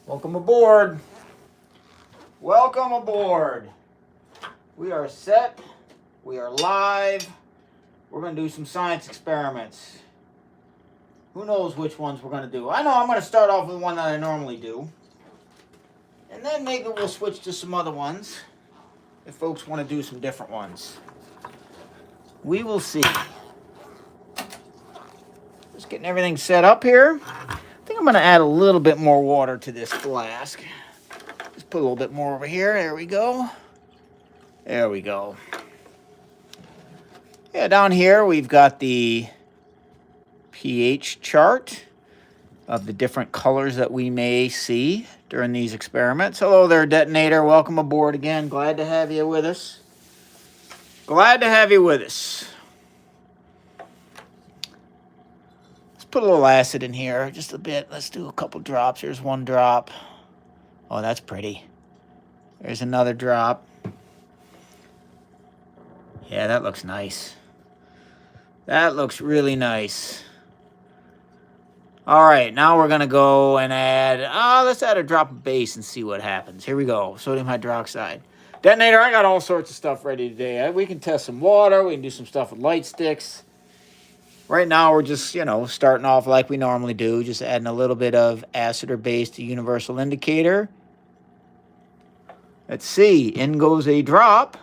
Welcome aboard. Welcome aboard. We are set. We are live. We're going to do some science experiments. Who knows which ones we're going to do? I know I'm going to start off with one that I normally do. And then maybe we'll switch to some other ones if folks want to do some different ones. We will see. Just getting everything set up here. I think I'm going to add a little bit more water to this flask. Just put a little bit more over here. There we go. There we go. Yeah, down here we've got the pH chart of the different colors that we may see during these experiments. Hello there, Detonator. Welcome aboard again. Glad to have you with us. Glad to have you with us. Let's put a little acid in here, just a bit. Let's do a couple drops. Here's one drop. Oh, that's pretty. There's another drop. Yeah, that looks nice. That looks really nice. All right, now we're going to go and add, let's add a drop of base and see what happens. Here we go, sodium hydroxide. Detonator, I got all sorts of stuff ready today. We can test some water. We can do some stuff with light sticks. Right now, we're just, starting off like we normally do, just adding a little bit of acid or base to universal indicator. Let's see, in goes a drop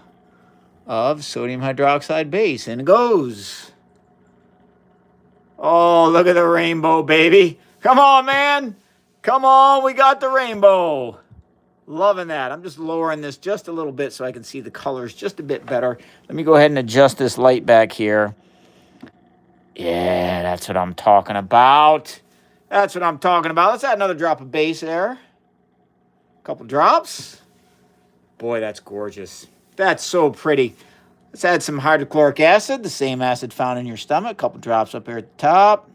of sodium hydroxide base. In it goes. Oh, look at the rainbow, baby. Come on, man. Come on, we got the rainbow. Loving that. I'm just lowering this just a little bit so I can see the colors just a bit better. Let me go ahead and adjust this light back here. Yeah, that's what I'm talking about. That's what I'm talking about. Let's add another drop of base there. A couple drops. Boy, that's gorgeous. That's so pretty. Let's add some hydrochloric acid, the same acid found in your stomach. A couple drops up here at the top.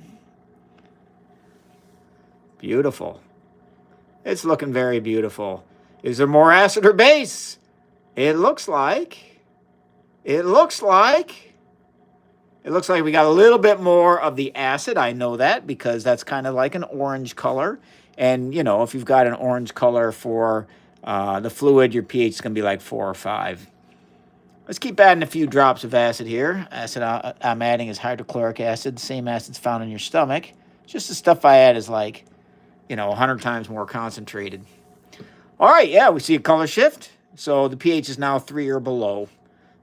Beautiful. It's looking very beautiful. Is there more acid or base? It looks like we got a little bit more of the acid. I know that because that's kind of like an orange color. And, if you've got an orange color for the fluid, your pH is going to be like 4 or 5. Let's keep adding a few drops of acid here. Acid I'm adding is hydrochloric acid, the same acid's found in your stomach. Just the stuff I add is like, 100 times more concentrated. All right, yeah, we see a color shift. So the pH is now 3 or below.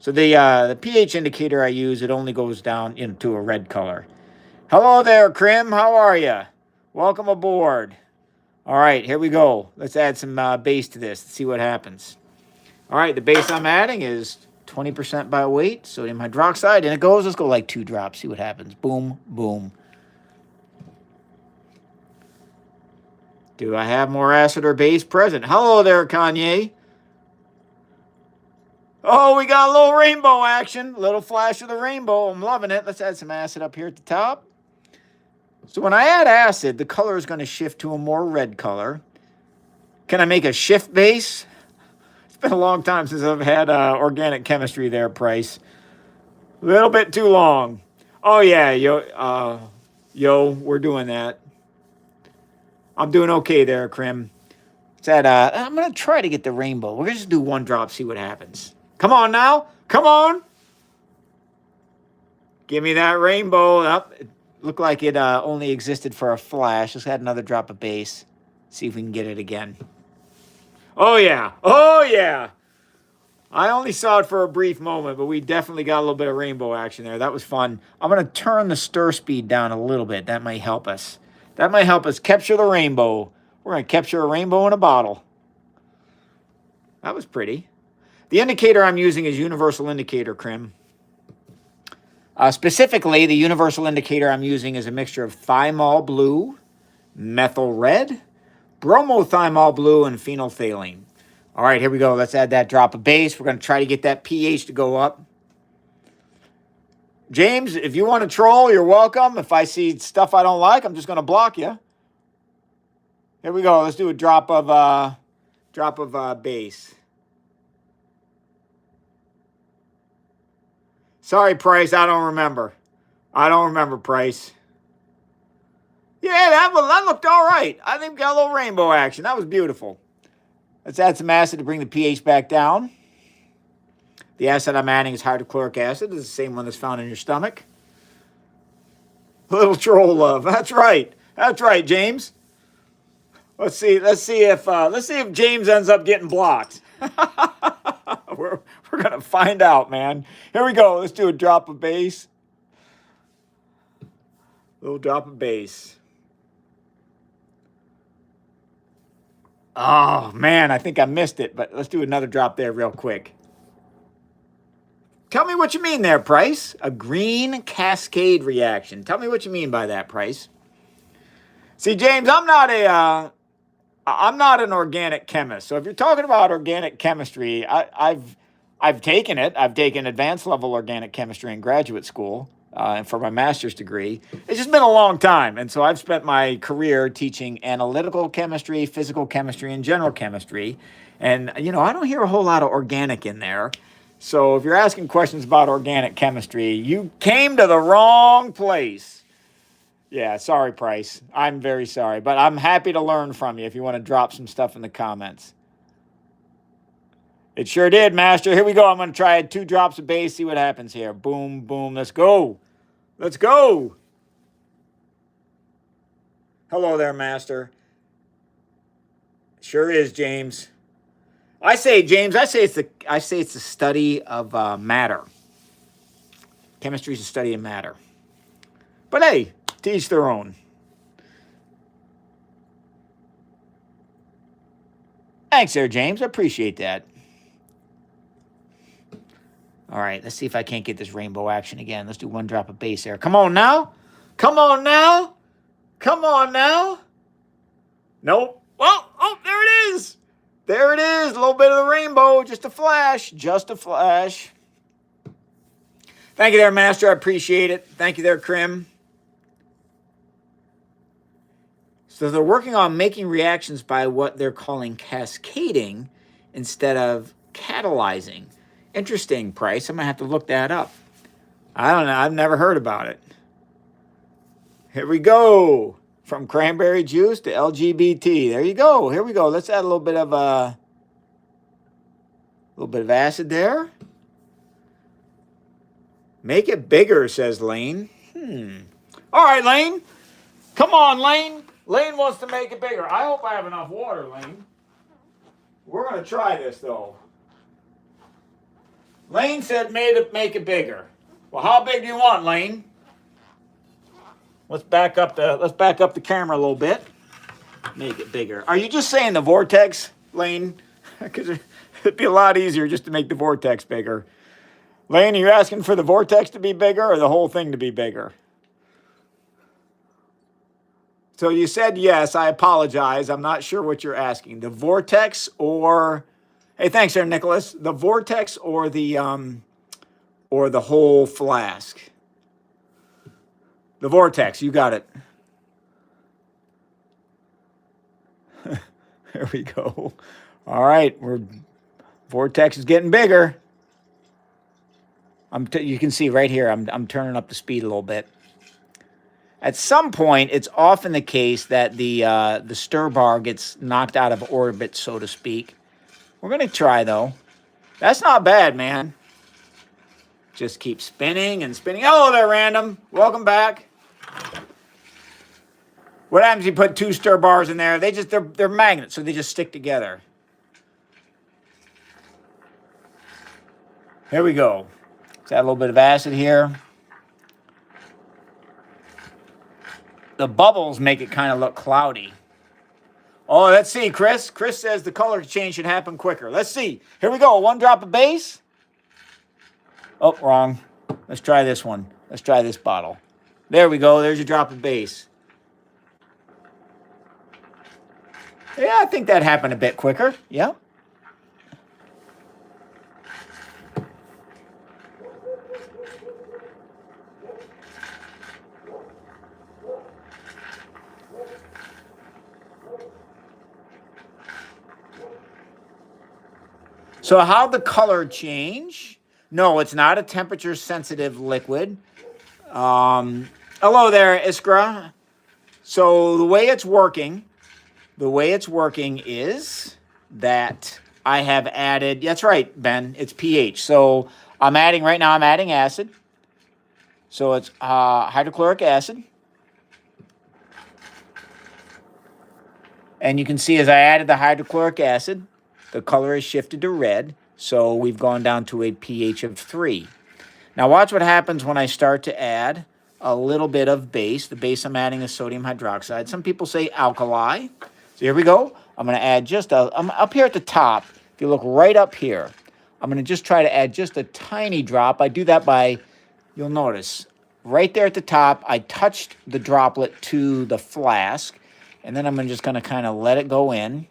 So the pH indicator I use, it only goes down into a red color. Hello there, Krim. How are you? Welcome aboard. All right, here we go. Let's add some base to this. Let's see what happens. All right, the base I'm adding is 20% by weight, sodium hydroxide, and it goes, let's go like 2 drops, see what happens. Boom, boom. Do I have more acid or base present? Hello there, Kanye. Oh, we got a little rainbow action, a little flash of the rainbow. I'm loving it. Let's add some acid up here at the top. So when I add acid, the color is going to shift to a more red color. Can I make a shift base? It's been a long time since I've had organic chemistry there, Price. A little bit too long. Oh, yeah, yo, we're doing that. I'm doing okay there, Krim. It's at, I'm going to try to get the rainbow. We're going to just do 1 drop, see what happens. Come on now. Come on. Give me that rainbow. Oh, it looked like it only existed for a flash. Let's add another drop of base. See if we can get it again. Oh, yeah. Oh, yeah. I only saw it for a brief moment, but we definitely got a little bit of rainbow action there. That was fun. I'm going to turn the stir speed down a little bit. That might help us. That might help us capture the rainbow. We're going to capture a rainbow in a bottle. That was pretty. The indicator I'm using is universal indicator, Krim. Specifically, the universal indicator I'm using is a mixture of thymol blue, methyl red, bromothymol blue, and phenolphthalein. All right, here we go. Let's add that drop of base. We're going to try to get that pH to go up. James, if you want to troll, you're welcome. If I see stuff I don't like, I'm just going to block you. Here we go. Let's do a drop of base. Sorry, Price. I don't remember. Price. Yeah, that looked all right. I think we got a little rainbow action. That was beautiful. Let's add some acid to bring the pH back down. The acid I'm adding is hydrochloric acid. It's the same one that's found in your stomach. Little troll love. That's right. That's right, James. Let's see if James ends up getting blocked. we're gonna find out, man. Here we go. Let's do a drop of base. Little drop of base. Oh man, I think I missed it, but let's do another drop there real quick. Tell me what you mean there, Price. A green cascade reaction. Tell me what you mean by that, Price. See, James, I'm not an organic chemist. So if you're talking about organic chemistry, I've taken it. I've taken advanced level organic chemistry in graduate school for my master's degree. It's just been a long time. And so I've spent my career teaching analytical chemistry, physical chemistry, and general chemistry. And, I don't hear a whole lot of organic in there. So if you're asking questions about organic chemistry, you came to the wrong place. Yeah, sorry, Price. I'm very sorry. But I'm happy to learn from you if you want to drop some stuff in the comments. It sure did, Master. Here we go. I'm going to try 2 drops of base, see what happens here. Boom, boom. Let's go. Let's go. Hello there, Master. Sure is, James. I say it's the study of matter. Chemistry is the study of matter. But hey, to each their own. Thanks there, James. I appreciate that. All right, let's see if I can't get this rainbow action again. Let's do 1 drop of base there. Come on now. Come on now. Come on now. Nope. Oh, there it is. There it is. A little bit of the rainbow. Just a flash. Just a flash. Thank you there, Master. I appreciate it. Thank you there, Krim. So they're working on making reactions by what they're calling cascading instead of catalyzing. Interesting, Price. I'm going to have to look that up. I don't know. I've never heard about it. Here we go. From cranberry juice to LGBT. There you go. Here we go. Let's add a little bit of acid there. Make it bigger, says Lane. All right, Lane. Come on, Lane. Lane wants to make it bigger. I hope I have enough water, Lane. We're going to try this, though. Lane said make it bigger. Well, how big do you want, Lane? Let's back up the camera a little bit. Make it bigger. Are you just saying the vortex, Lane? Because it'd be a lot easier just to make the vortex bigger. Lane, are you asking for the vortex to be bigger or the whole thing to be bigger? So you said yes. I apologize. I'm not sure what you're asking. The vortex or... Hey, thanks there, Nicholas. The vortex or the whole flask? The vortex, you got it. There we go. All right, vortex is getting bigger. You can see right here, I'm turning up the speed a little bit. At some point, it's often the case that the stir bar gets knocked out of orbit, so to speak. We're going to try, though. That's not bad, man. Just keep spinning and spinning. Hello there, Random. Welcome back. What happens if you put 2 stir bars in there? They're magnets, so they just stick together. Here we go. Let's add a little bit of acid here. The bubbles make it kind of look cloudy. Oh, let's see, Chris. Chris says the color change should happen quicker. Let's see. Here we go. 1 drop of base. Oh, wrong. Let's try this one. Let's try this bottle. There we go. There's your drop of base. Yeah, I think that happened a bit quicker. Yeah. So how'd the color change? No, it's not a temperature-sensitive liquid. Hello there, Iskra. So the way it's working is that I have added, that's right, Ben, it's pH. So I'm adding, right now I'm adding acid. So it's hydrochloric acid. And you can see as I added the hydrochloric acid, the color has shifted to red. So we've gone down to a pH of 3. Now watch what happens when I start to add a little bit of base. The base I'm adding is sodium hydroxide. Some people say alkali. So here we go. I'm going to add I'm up here at the top. If you look right up here, I'm going to just try to add just a tiny drop. I do that by, you'll notice, right there at the top, I touched the droplet to the flask. And then I'm just going to kind of let it go in.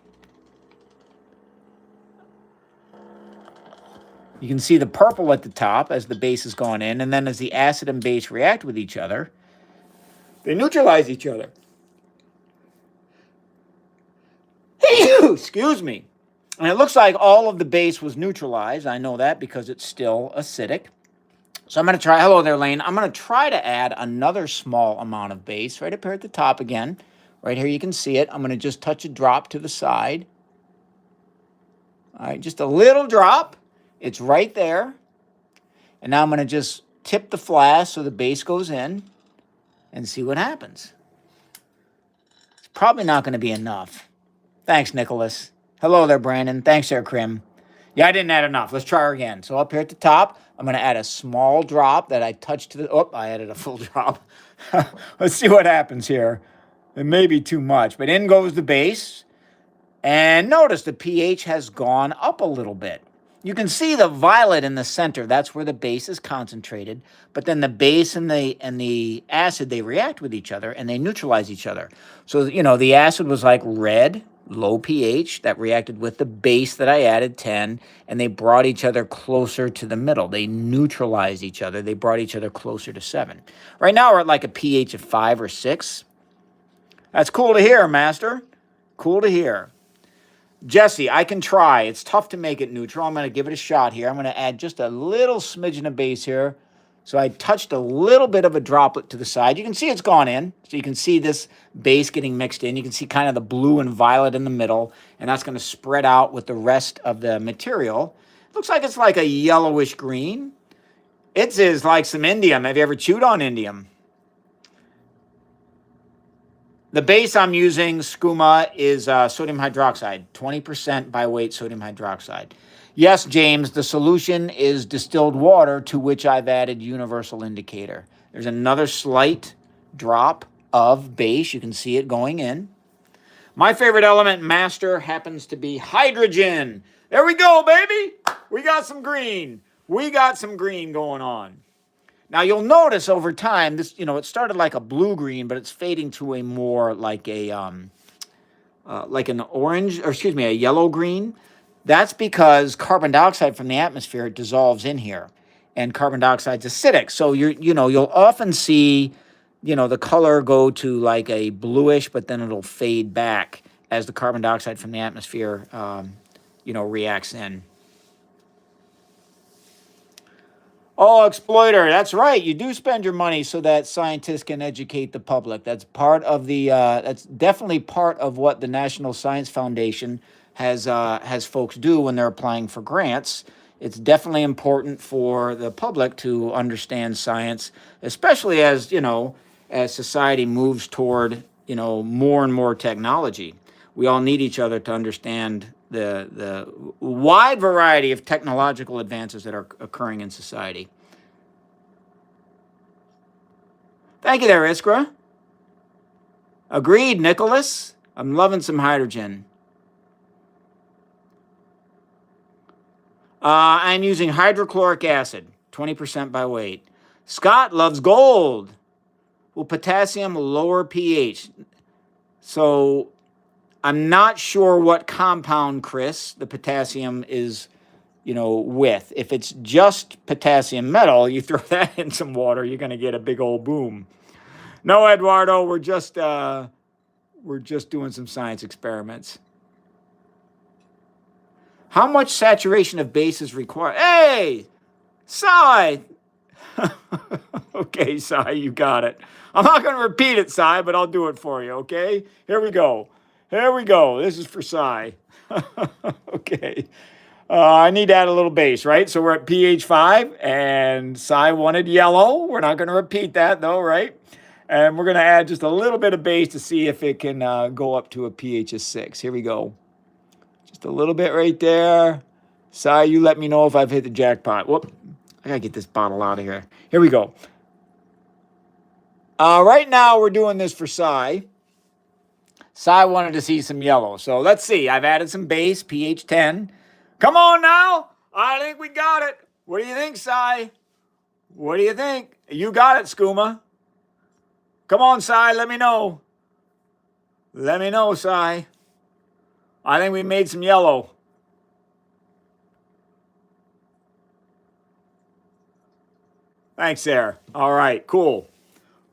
You can see the purple at the top as the base is going in. And then as the acid and base react with each other, they neutralize each other. Excuse me. And it looks like all of the base was neutralized. I know that because it's still acidic. So I'm going to try, hello there, Lane. I'm going to try to add another small amount of base right up here at the top again. Right here you can see it. I'm going to just touch a drop to the side. All right, just a little drop. It's right there. And now I'm going to just tip the flask so the base goes in and see what happens. It's probably not going to be enough. Thanks, Nicholas. Hello there, Brandon. Thanks there, Krim. Yeah, I didn't add enough. Let's try her again. So up here at the top, I'm going to add a small drop that I touched to the... Oh, I added a full drop. Let's see what happens here. It may be too much, but in goes the base. And notice the pH has gone up a little bit. You can see the violet in the center. That's where the base is concentrated. But then the base and the acid, they react with each other and they neutralize each other. So, you know, the acid was like red, low pH, that reacted with the base that I added, 10, and they brought each other closer to the middle. They neutralized each other. They brought each other closer to 7. Right now, we're at like a pH of 5 or 6. That's cool to hear, Master. Cool to hear. Jesse, I can try. It's tough to make it neutral. I'm going to give it a shot here. I'm going to add just a little smidgen of base here. So I touched a little bit of a droplet to the side. You can see it's gone in. So you can see this base getting mixed in. You can see kind of the blue and violet in the middle. And that's going to spread out with the rest of the material. Looks like it's like a yellowish green. It is like some indium. Have you ever chewed on indium? The base I'm using, skooma, is sodium hydroxide, 20% by weight sodium hydroxide. Yes, James, the solution is distilled water to which I've added universal indicator. There's another slight drop of base. You can see it going in. My favorite element, Master, happens to be hydrogen. There we go, baby. We got some green. We got some green going on. Now, you'll notice over time, this, you know, it started like a blue-green, but it's fading to a more like an orange, or excuse me, a yellow-green. That's because carbon dioxide from the atmosphere dissolves in here, and carbon dioxide's acidic. So, you'll often see, the color go to like a bluish, but then it'll fade back as the carbon dioxide from the atmosphere, reacts in. Oh, exploiter, that's right. You do spend your money so that scientists can educate the public. That's part of that's definitely part of what the National Science Foundation has folks do when they're applying for grants. It's definitely important for the public to understand science, especially as society moves toward, more and more technology. We all need each other to understand the wide variety of technological advances that are occurring in society. Thank you there, Iskra. Agreed, Nicholas. I'm loving some hydrogen. I'm using hydrochloric acid, 20% by weight. Scott loves gold. Well, potassium, lower pH. So I'm not sure what compound, Chris, the potassium is, with. If it's just potassium metal, you throw that in some water, you're going to get a big old boom. No, Eduardo, we're just doing some science experiments. How much saturation of base is required? Hey, Sai. Okay, Sai, you got it. I'm not going to repeat it, Cy, but I'll do it for you, okay? Here we go. Here we go. This is for Cy. Okay. I need to add a little base, right? So we're at pH 5, and Cy wanted yellow. We're not going to repeat that, though, right? And we're going to add just a little bit of base to see if it can go up to a pH of 6. Here we go. Just a little bit right there. Cy, you let me know if I've hit the jackpot. Whoop. I got to get this bottle out of here. Here we go. Right now, we're doing this for Cy. Cy wanted to see some yellow. So let's see. I've added some base, pH 10. Come on now. I think we got it. What do you think, Cy? What do you think? You got it, Skooma. Come on, Cy. Let me know. Let me know, Cy. I think we made some yellow. Thanks there. All right, cool.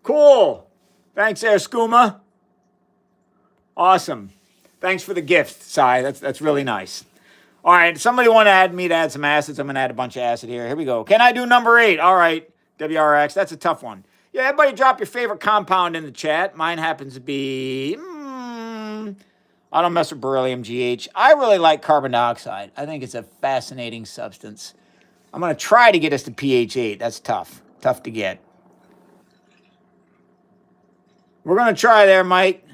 Cool. Thanks there, Skooma. Awesome. Thanks for the gift, Cy. That's really nice. All right, somebody want to add me to add some acids. I'm going to add a bunch of acid here. Here we go. Can I do number 8? All right, WRX. That's a tough one. Yeah, everybody drop your favorite compound in the chat. Mine happens to be, I don't mess with beryllium GH. I really like carbon dioxide. I think it's a fascinating substance. I'm going to try to get us to pH 8. That's tough. Tough to get. We're going to try there, Mike.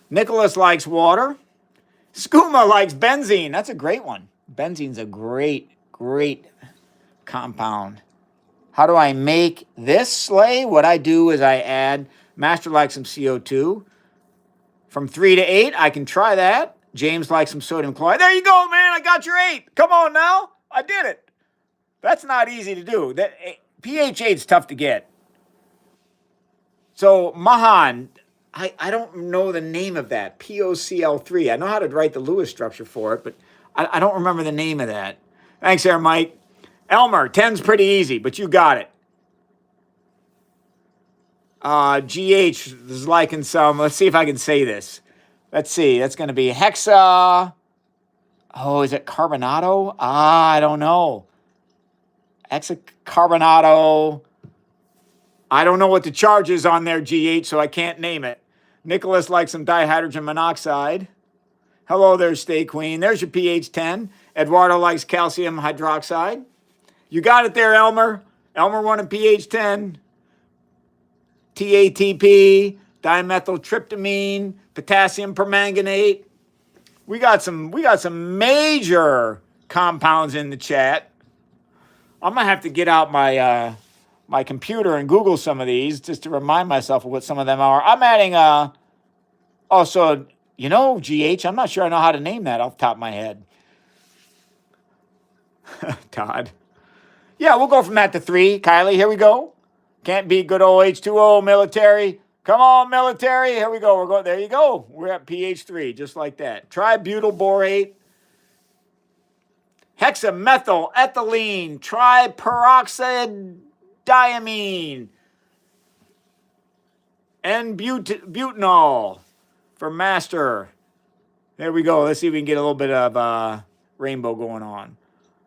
Nicholas likes water. Skooma likes benzene. That's a great one. Benzene's a great compound. How do I make this sleigh? What I do is I add, Master likes some CO2. From 3 to 8, I can try that. James likes some sodium chloride. There you go, man. I got your 8. Come on now. I did it. That's not easy to do. That pH 8 is tough to get. So Mahan, I don't know the name of that. POCl3. I know how to write the Lewis structure for it, but I don't remember the name of that. Thanks there, Mike. Elmer, 10's pretty easy, but you got it. GH is liking some. Let's see if I can say this. Let's see. That's going to be hexa. Oh, is it carbonato? I don't know. Hexacarbonato. I don't know what the charge is on their GH, so I can't name it. Nicholas likes some dihydrogen monoxide. Hello there, Stay Queen. There's your pH 10. Eduardo likes calcium hydroxide. You got it there, Elmer. Elmer wanted pH 10. TATP, dimethyltryptamine, potassium permanganate. We got some major compounds in the chat. I'm gonna have to get out my my computer and Google some of these just to remind myself of what some of them are. I'm adding also, you know, GH. I'm not sure I know how to name that off the top of my head. Todd. Yeah, we'll go from that to 3. Kylie, here we go. Can't beat good old H2O, military. Come on, military. Here we go. We're going. There you go. We're at pH 3, just like that. Tributyl borate. Hexamethyl ethylene. Triperoxide diamine. And butanol for master. There we go. Let's see if we can get a little bit of rainbow going on.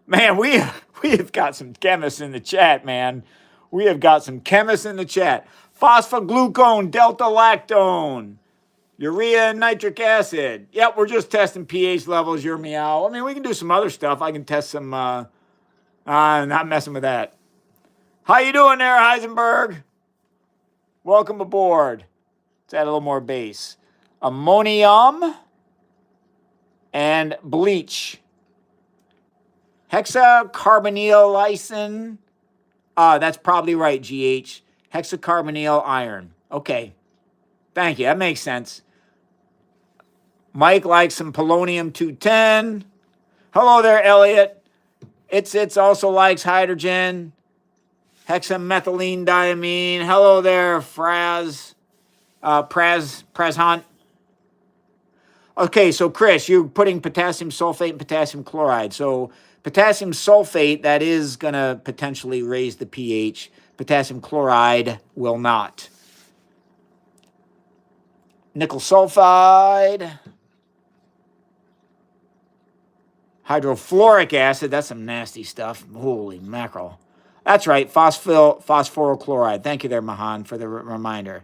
Man, we have got some chemists in the chat, man. We have got some chemists in the chat. Phosphoglucone, delta-lactone, urea and nitric acid. Yep, we're just testing pH levels, your meow. I mean, we can do some other stuff. I can test some, not messing with that. How you doing there, Heisenberg? Welcome aboard. Let's add a little more base. Ammonium and bleach. Hexacarbonyl lysine. That's probably right, GH. Hexacarbonyl iron. Okay. Thank you. That makes sense. Mike likes some polonium-210. Hello there, Elliot. It's also likes hydrogen. Hexamethylene diamine. Hello there, Praz Hunt. Okay, so Chris, you're putting potassium sulfate and potassium chloride. So potassium sulfate, that is going to potentially raise the pH. Potassium chloride will not. Nickel sulfide. Hydrofluoric acid, that's some nasty stuff. Holy mackerel. That's right, phosphorochloride. Thank you there, Mahan, for the reminder.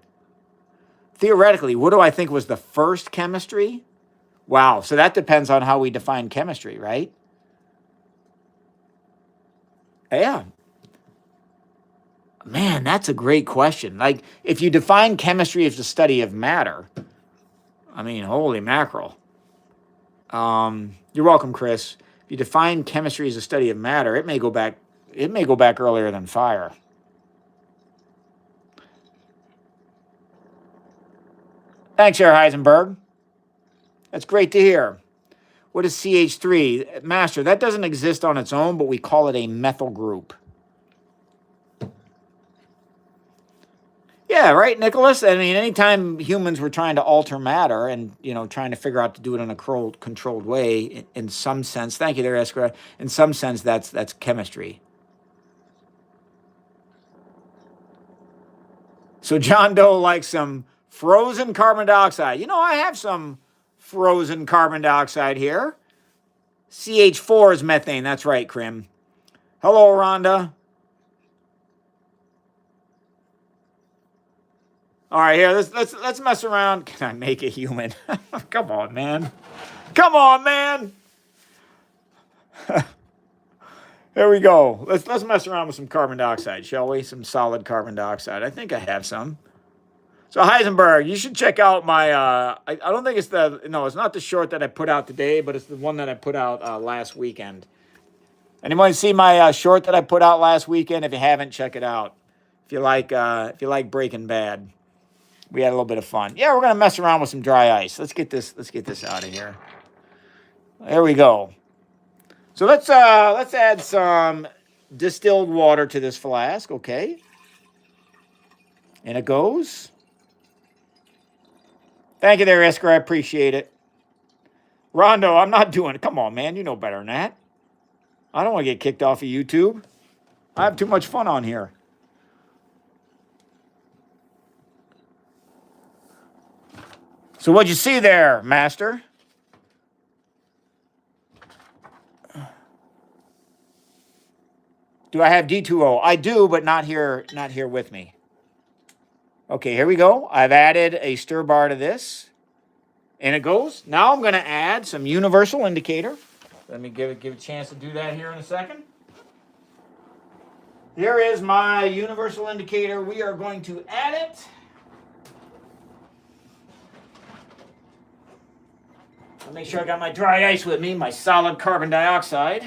Theoretically, what do I think was the first chemistry? Wow, so that depends on how we define chemistry, right? Yeah. Man, that's a great question. Like, if you define chemistry as the study of matter, I mean, holy mackerel. You're welcome, Chris. If you define chemistry as a study of matter, it may go back earlier than fire. Thanks, Herr Heisenberg. That's great to hear. What is CH3? Master, that doesn't exist on its own, but we call it a methyl group. Yeah, right, Nicholas? I mean, anytime humans were trying to alter matter and, trying to figure out to do it in a controlled way, in some sense, thank you there, Eskra, in some sense, that's chemistry. So John Doe likes some frozen carbon dioxide. I have some frozen carbon dioxide here. CH4 is methane. That's right, Krim. Hello, Rhonda. All right, here, let's mess around. Can I make a human? Come on, man. Come on, man. There we go. Let's mess around with some carbon dioxide, shall we? Some solid carbon dioxide. I think I have some. So Heisenberg, you should check out my. I don't think it's it's not the short that I put out today, but it's the one that I put out last weekend. Anyone see my short that I put out last weekend? If you haven't, check it out. If you like Breaking Bad, we had a little bit of fun. Yeah, we're gonna mess around with some dry ice. Let's get this out of here. There we go. So let's add some distilled water to this flask, okay? And it goes. Thank you there, Esker. I appreciate it. Rondo, I'm not doing it. Come on, man. You know better than that. I don't want to get kicked off of YouTube. I have too much fun on here. So what'd you see there, Master? Do I have D2O? I do, but not here with me. Okay, here we go. I've added a stir bar to this. And it goes. Now I'm going to add some universal indicator. Let me give a chance to do that here in a second. Here is my universal indicator. We are going to add it. I'll make sure I got my dry ice with me, my solid carbon dioxide.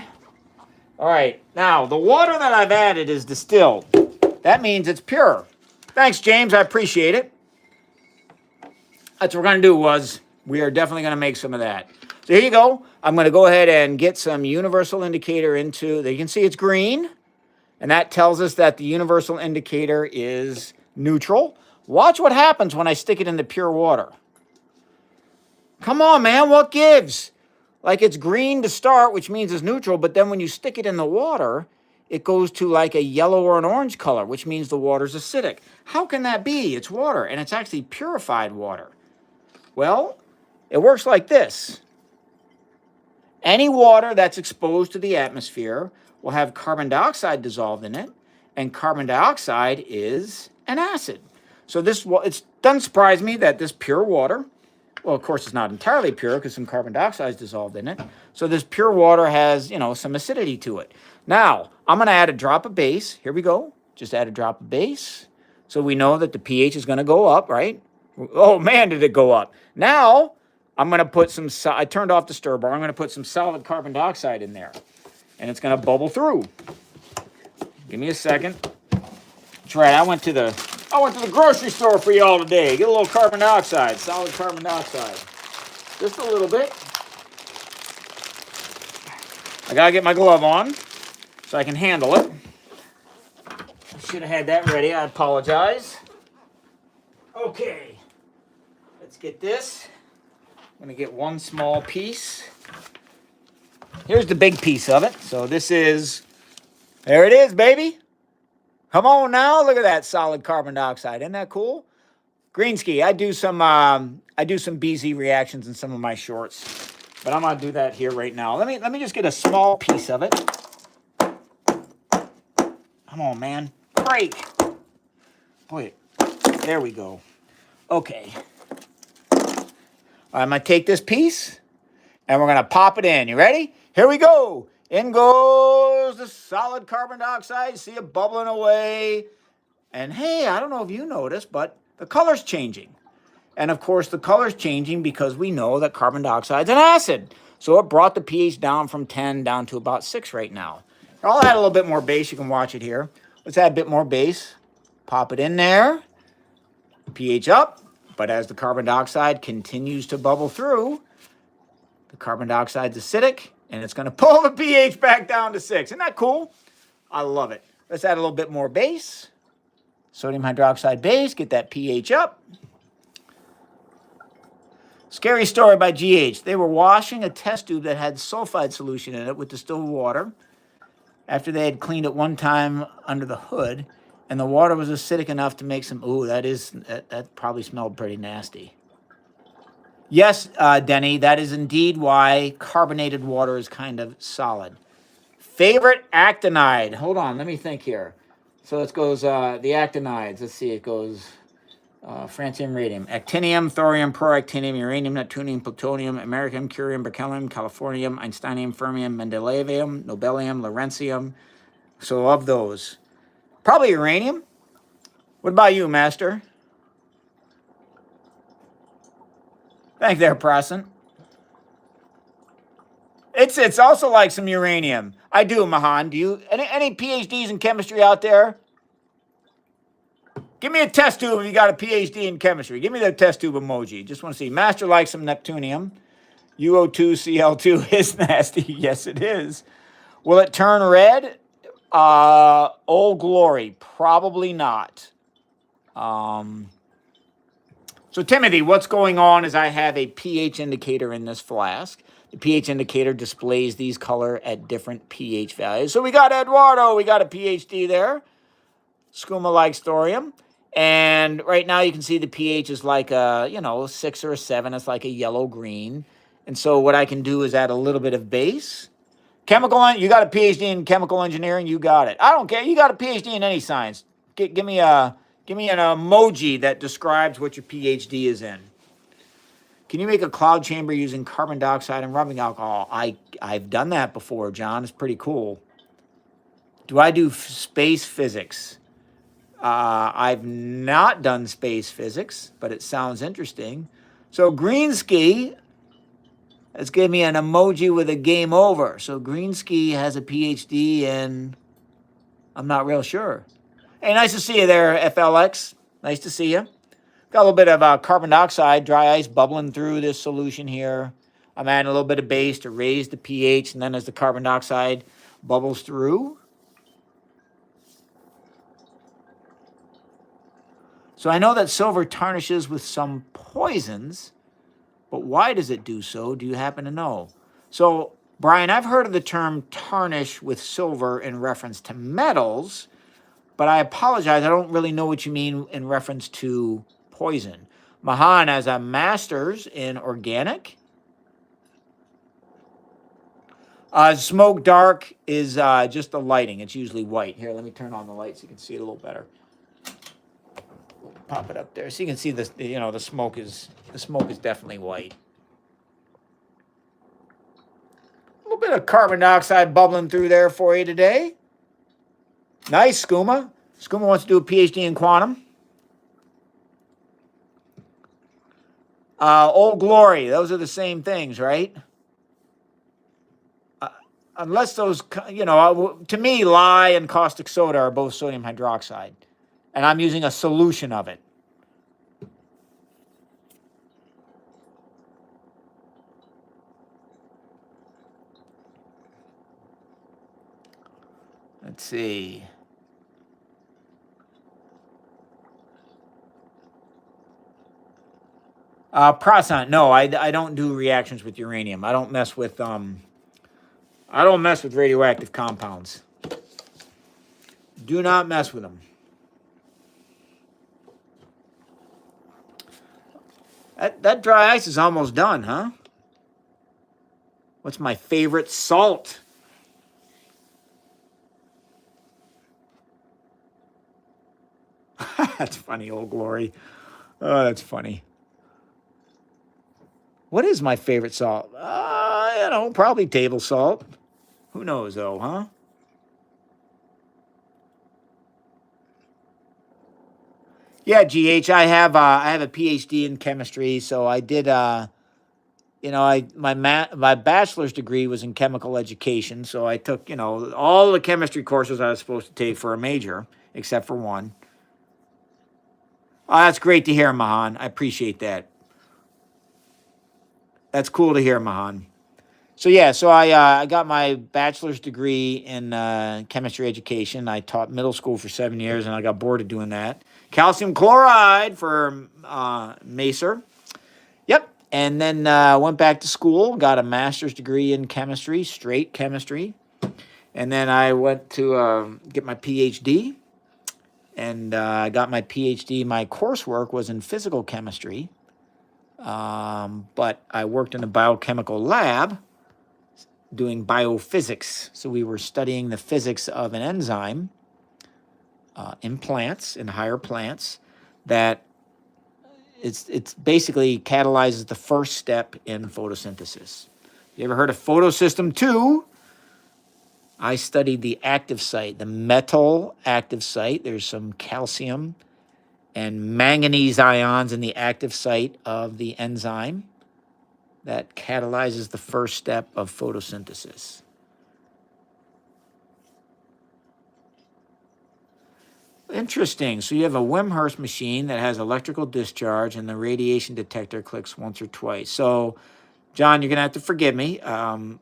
All right, now the water that I've added is distilled. That means it's pure. Thanks, James, I appreciate it. That's what we're gonna do we are definitely gonna make some of that. So here you go. I'm gonna go ahead and get some universal indicator into, you can see it's green, and that tells us that the universal indicator is neutral. Watch what happens when I stick it into pure water. Come on, man, what gives? Like it's green to start, which means it's neutral, but then when you stick it in the water, it goes to like a yellow or an orange color, which means the water's acidic. How can that be? It's water, and it's actually purified water. Well, it works like this. Any water that's exposed to the atmosphere will have carbon dioxide dissolved in it, and carbon dioxide is an acid. So it doesn't surprise me that this pure water, well, of course, it's not entirely pure because some carbon dioxide is dissolved in it. So this pure water has, some acidity to it. Now, I'm going to add a drop of base. Here we go. Just add a drop of base. So we know that the pH is going to go up, right? Oh, man, did it go up. Now, I'm going to put I turned off the stir bar. I'm going to put some solid carbon dioxide in there. And it's going to bubble through. Give me a second. That's right. I went to the grocery store for y'all today. Get a little carbon dioxide, solid carbon dioxide. Just a little bit. I gotta get my glove on so I can handle it. I should have had that ready. I apologize. Okay. Let's get this. I'm gonna get one small piece. Here's the big piece of it. So there it is, baby. Come on now, look at that solid carbon dioxide. Isn't that cool? Greenski, I do some BZ reactions in some of my shorts. But I'm going to do that here right now. Let me just get a small piece of it. Come on, man. Break. Boy, there we go. Okay. I'm going to take this piece, and we're going to pop it in. You ready? Here we go. In goes the solid carbon dioxide. See it bubbling away. And hey, I don't know if you noticed, but the color's changing. And of course, the color's changing because we know that carbon dioxide is an acid. So it brought the pH down from 10 down to about 6 right now. I'll add a little bit more base. You can watch it here. Let's add a bit more base. Pop it in there. pH up. But as the carbon dioxide continues to bubble through, the carbon dioxide's acidic, and it's going to pull the pH back down to 6. Isn't that cool? I love it. Let's add a little bit more base. Sodium hydroxide base. Get that pH up. Scary story by GH. They were washing a test tube that had sulfide solution in it with distilled water after they had cleaned it one time under the hood, and the water was acidic enough to make some, ooh, that probably smelled pretty nasty. Yes, Denny, that is indeed why carbonated water is kind of solid. Favorite actinide. Hold on, let me think here. So it goes, the actinides. Let's see, it goes... francium, radium, actinium, thorium, proactinium, uranium, neptunium, plutonium, americium, curium, berkelium, californium, einsteinium, fermium, mendelevium, nobelium, lawrencium. So of those, probably uranium. What about you, Master? Thank you there, Prasan. It's also like some uranium. I do, Mahan. Do you any PhDs in chemistry out there? Give me a test tube if you got a PhD in chemistry. Give me the test tube emoji. Just want to see. Master likes some neptunium. UO2Cl2 is nasty. Yes, it is. Will it turn red? Old glory. Probably not. So, Timothy, what's going on is I have a pH indicator in this flask. The pH indicator displays these color at different pH values. So we got Eduardo. We got a PhD there. Skooma likes thorium. And right now you can see the pH is like a, 6 or a 7. It's like a yellow-green. And so what I can do is add a little bit of base. You got a PhD in chemical engineering? You got it. I don't care. You got a PhD in any science. Give me an emoji that describes what your PhD is in. Can you make a cloud chamber using carbon dioxide and rubbing alcohol? I've done that before, John. It's pretty cool. Do I do space physics? I've not done space physics, but it sounds interesting. So Greenski has given me an emoji with a game over. So Greenski has a PhD in, I'm not real sure. Hey, nice to see you there, FLX. Nice to see you. Got a little bit of carbon dioxide, dry ice bubbling through this solution here. I'm adding a little bit of base to raise the pH, and then as the carbon dioxide bubbles through. So I know that silver tarnishes with some poisons, but why does it do so? Do you happen to know? So, Brian, I've heard of the term tarnish with silver in reference to metals, but I apologize, I don't really know what you mean in reference to poison. Mahan has a master's in organic. Smoke dark is just the lighting. It's usually white. Here, let me turn on the light so you can see it a little better. Pop it up there so you can see this. The smoke is definitely white. A little bit of carbon dioxide bubbling through there for you today. Nice, Skooma. Skooma wants to do a PhD in quantum. Old glory. Those are the same things, right? Unless those, to me, lye and caustic soda are both sodium hydroxide. And I'm using a solution of it. Let's see. Prasan, no, I don't do reactions with uranium. I don't mess with radioactive compounds. Do not mess with them. That dry ice is almost done, huh? What's my favorite salt? That's funny, Old Glory. Oh, that's funny. What is my favorite salt? Probably table salt. Who knows, though, huh? Yeah, GH. I have a PhD in chemistry, so I did. My bachelor's degree was in chemical education, so I took all the chemistry courses I was supposed to take for a major, except for one. Oh, that's great to hear, Mahan. I appreciate that. That's cool to hear, Mahan. So yeah, I got my bachelor's degree in chemistry education. I taught middle school for 7 years, and I got bored of doing that. Calcium chloride for Macer. Yep. And then went back to school, got a master's degree in chemistry, straight chemistry. And then I went to get my PhD. And I got my PhD. My coursework was in physical chemistry. But I worked in a biochemical lab doing biophysics. So we were studying the physics of an enzyme in plants, in higher plants, that it's basically catalyzes the first step in photosynthesis. You ever heard of photosystem 2? I studied the active site, the metal active site. There's some calcium and manganese ions in the active site of the enzyme that catalyzes the first step of photosynthesis. Interesting. So you have a Wimhurst machine that has electrical discharge and the radiation detector clicks once or twice. So, John, you're going to have to forgive me. I'm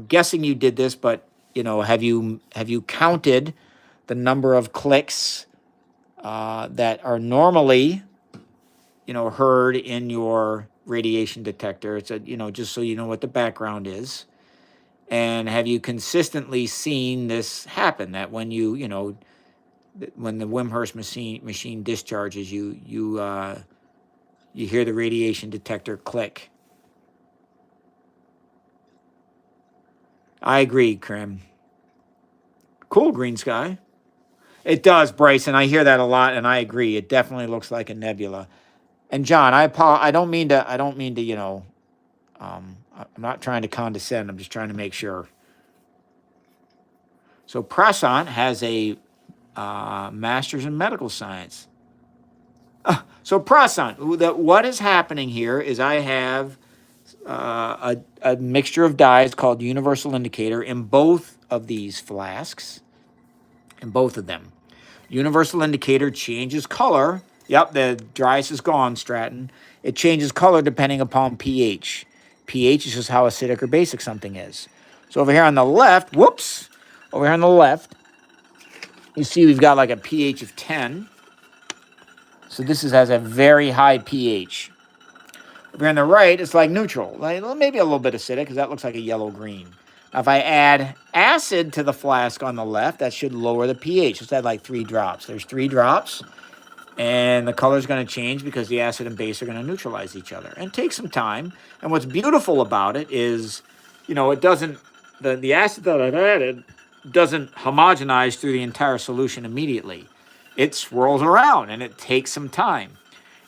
guessing you did this, but have you counted the number of clicks that are normally heard in your radiation detector? It's just so you know what the background is. And have you consistently seen this happen? That when when the Wimhurst machine discharges, you hear the radiation detector click. I agree, Krim. Cool, Green Sky. It does, Bryson. I hear that a lot, and I agree. It definitely looks like a nebula. And John, I don't mean to. I'm not trying to condescend. I'm just trying to make sure. So Prasant has a master's in medical science. So Prasant, what is happening here is I have a mixture of dyes called universal indicator in both of these flasks, in both of them. Universal indicator changes color. Yep, the dryas is gone, Stratton. It changes color depending upon pH. pH is just how acidic or basic something is. So over here on the left, over here on the left, you see we've got like a pH of 10. So this has a very high pH. Over here on the right, it's like neutral, maybe a little bit acidic because that looks like a yellow-green. Now, if I add acid to the flask on the left, that should lower the pH. Let's add like 3 drops. There's 3 drops, and the color is going to change because the acid and base are going to neutralize each other. And it takes some time. And what's beautiful about it is, it doesn't, the acid that I've added doesn't homogenize through the entire solution immediately. It swirls around, and it takes some time.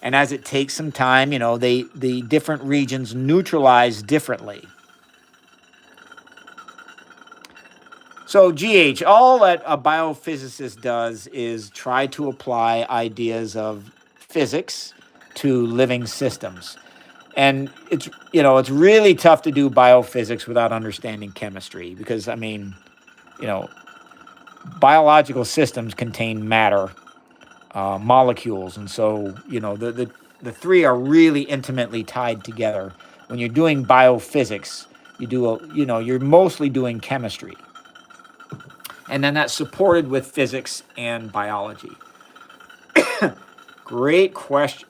And as it takes some time, the different regions neutralize differently. So, GH, all that a biophysicist does is try to apply ideas of physics to living systems. And it's really tough to do biophysics without understanding chemistry because, biological systems contain matter, molecules. And so, the three are really intimately tied together. When you're doing biophysics, you're mostly doing chemistry. And then that's supported with physics and biology. Great question.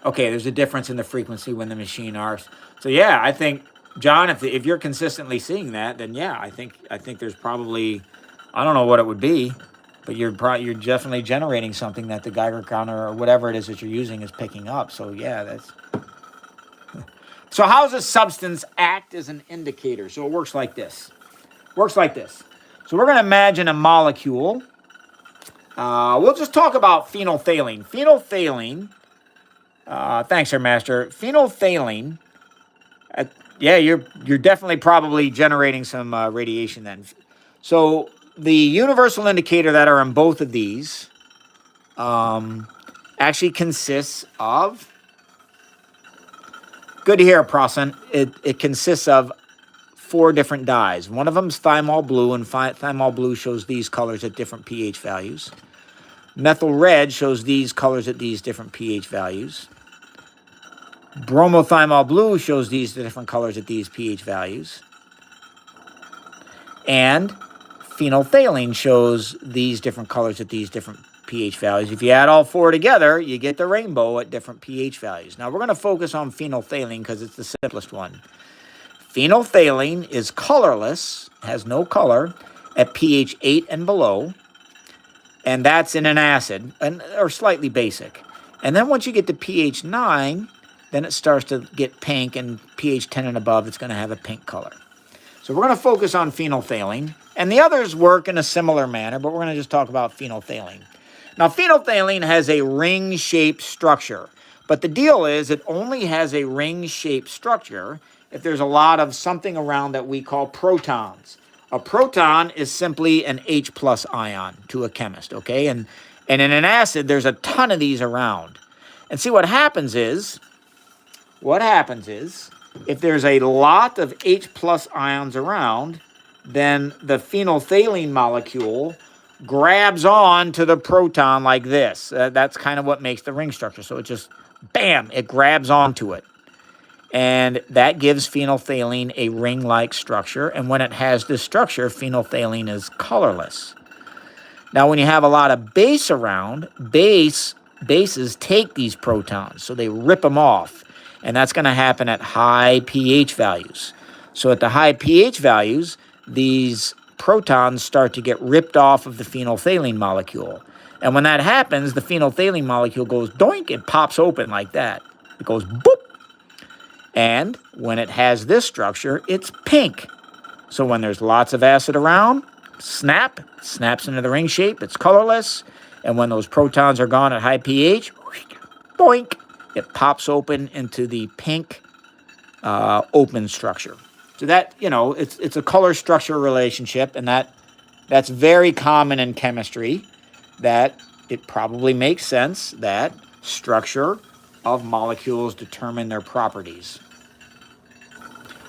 Okay, there's a difference in the frequency when the machine arcs. So yeah, I think, John, if you're consistently seeing that, then yeah, I think there's probably, I don't know what it would be, but you're definitely generating something that the Geiger counter or whatever it is that you're using is picking up. So yeah, So how does a substance act as an indicator? So it works like this. Works like this. So we're going to imagine a molecule. We'll just talk about phenolphthalein. Phenolphthalein, thanks, Sir Master. Phenolphthalein, yeah, you're definitely probably generating some radiation then. So the universal indicator that are in both of these actually consists of, good to hear, Prosen, it consists of 4 different dyes. One of them is thymol blue, and thymol blue shows these colors at different pH values. Methyl red shows these colors at these different pH values. Bromothymol blue shows these different colors at these pH values. And phenolphthalein shows these different colors at these different pH values. If you add all 4 together, you get the rainbow at different pH values. Now, we're going to focus on phenolphthalein because it's the simplest one. Phenolphthalein is colorless, has no color, at pH 8 and below, and that's in an acid, or slightly basic. And then once you get to pH 9, then it starts to get pink, and pH 10 and above, it's going to have a pink color. So we're going to focus on phenolphthalein, and the others work in a similar manner, but we're going to just talk about phenolphthalein. Now, phenolphthalein has a ring-shaped structure, but the deal is it only has a ring-shaped structure if there's a lot of something around that we call protons. A proton is simply an H plus ion to a chemist, okay? And in an acid, there's a ton of these around. And see, what happens is, if there's a lot of H plus ions around, then the phenolphthalein molecule grabs on to the proton like this. That's kind of what makes the ring structure. So it just, bam, it grabs onto it. And that gives phenolphthalein a ring-like structure. And when it has this structure, phenolphthalein is colorless. Now, when you have a lot of base around, bases take these protons, so they rip them off. And that's going to happen at high pH values. So at the high pH values, these protons start to get ripped off of the phenolphthalein molecule. And when that happens, the phenolphthalein molecule goes doink, it pops open like that. It goes boop. And when it has this structure, it's pink. So when there's lots of acid around, snaps into the ring shape, it's colorless. And when those protons are gone at high pH, boink, it pops open into the pink open structure. So that, it's a color structure relationship, and that's very common in chemistry, that it probably makes sense that structure of molecules determine their properties.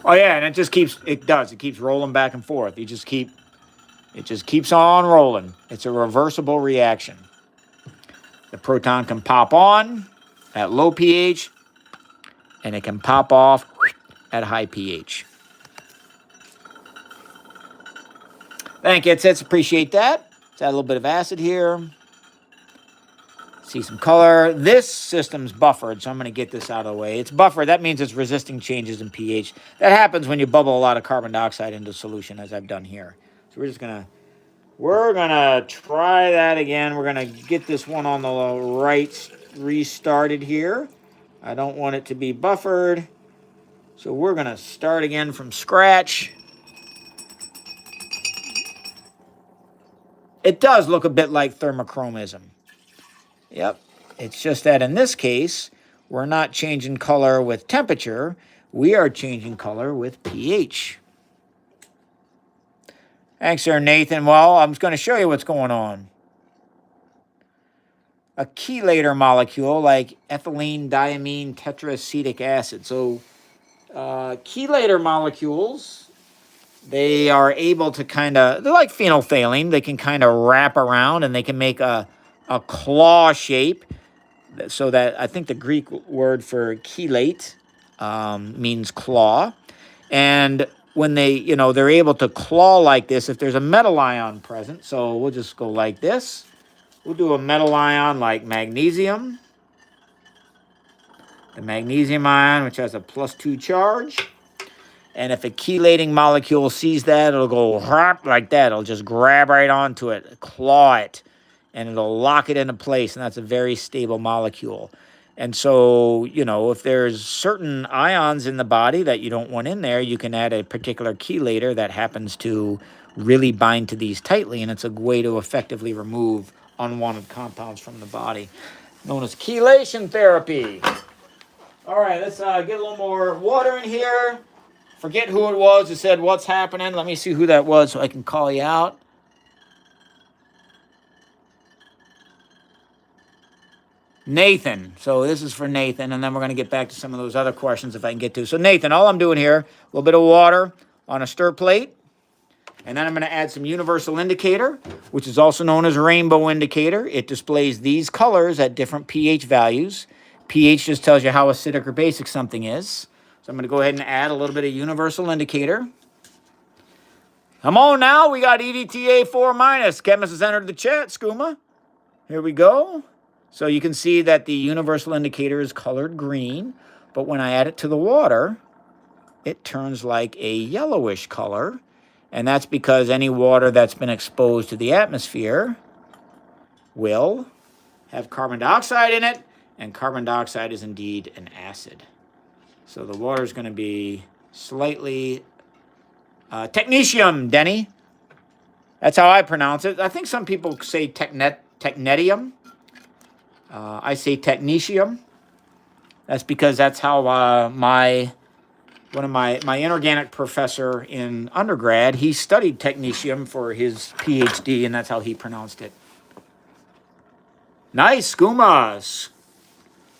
Oh yeah, and it keeps rolling back and forth. It just keeps on rolling. It's a reversible reaction. The proton can pop on at low pH, and it can pop off at high pH. Thank you, Tits. Appreciate that. Let's add a little bit of acid here. See some color. This system's buffered, so I'm going to get this out of the way. It's buffered. That means it's resisting changes in pH. That happens when you bubble a lot of carbon dioxide into solution, as I've done here. So we're gonna try that again. We're gonna get this one on the right restarted here. I don't want it to be buffered, so we're gonna start again from scratch. It does look a bit like thermochromism. Yep, it's just that in this case, we're not changing color with temperature. We are changing color with pH. Thanks, sir, Nathan. Well, I'm just going to show you what's going on. A chelator molecule like ethylene diamine tetraacetic acid. So chelator molecules, they are able to they're like phenolphthalein. They can kind of wrap around, and they can make a claw shape. So that, I think the Greek word for chelate means claw. And when they're able to claw like this, if there's a metal ion present, so we'll just go like this. We'll do a metal ion like magnesium. The magnesium ion, which has a +2 charge. And if a chelating molecule sees that, it'll go like that. It'll just grab right onto it, claw it, and it'll lock it into place, and that's a very stable molecule. And so, you know, if there's certain ions in the body that you don't want in there, you can add a particular chelator that happens to really bind to these tightly, and it's a way to effectively remove unwanted compounds from the body, known as chelation therapy. All right, let's get a little more water in here. Forget who it was who said what's happening. Let me see who that was so I can call you out. Nathan. So this is for Nathan, and then we're going to get back to some of those other questions if I can get to. So Nathan, all I'm doing here, a little bit of water on a stir plate, and then I'm going to add some universal indicator, which is also known as rainbow indicator. It displays these colors at different pH values. pH just tells you how acidic or basic something is. So I'm going to go ahead and add a little bit of universal indicator. Come on now, we got EDTA 4-. Chemist has entered the chat, Skooma. Here we go. So you can see that the universal indicator is colored green, but when I add it to the water, it turns like a yellowish color, and that's because any water that's been exposed to the atmosphere will have carbon dioxide in it, and carbon dioxide is indeed an acid. So the water is going to be slightly technetium, Denny. That's how I pronounce it. I think some people say technetium. I say technetium. That's because that's how one of my inorganic professor in undergrad, he studied technetium for his PhD, and that's how he pronounced it. Nice, Skooma.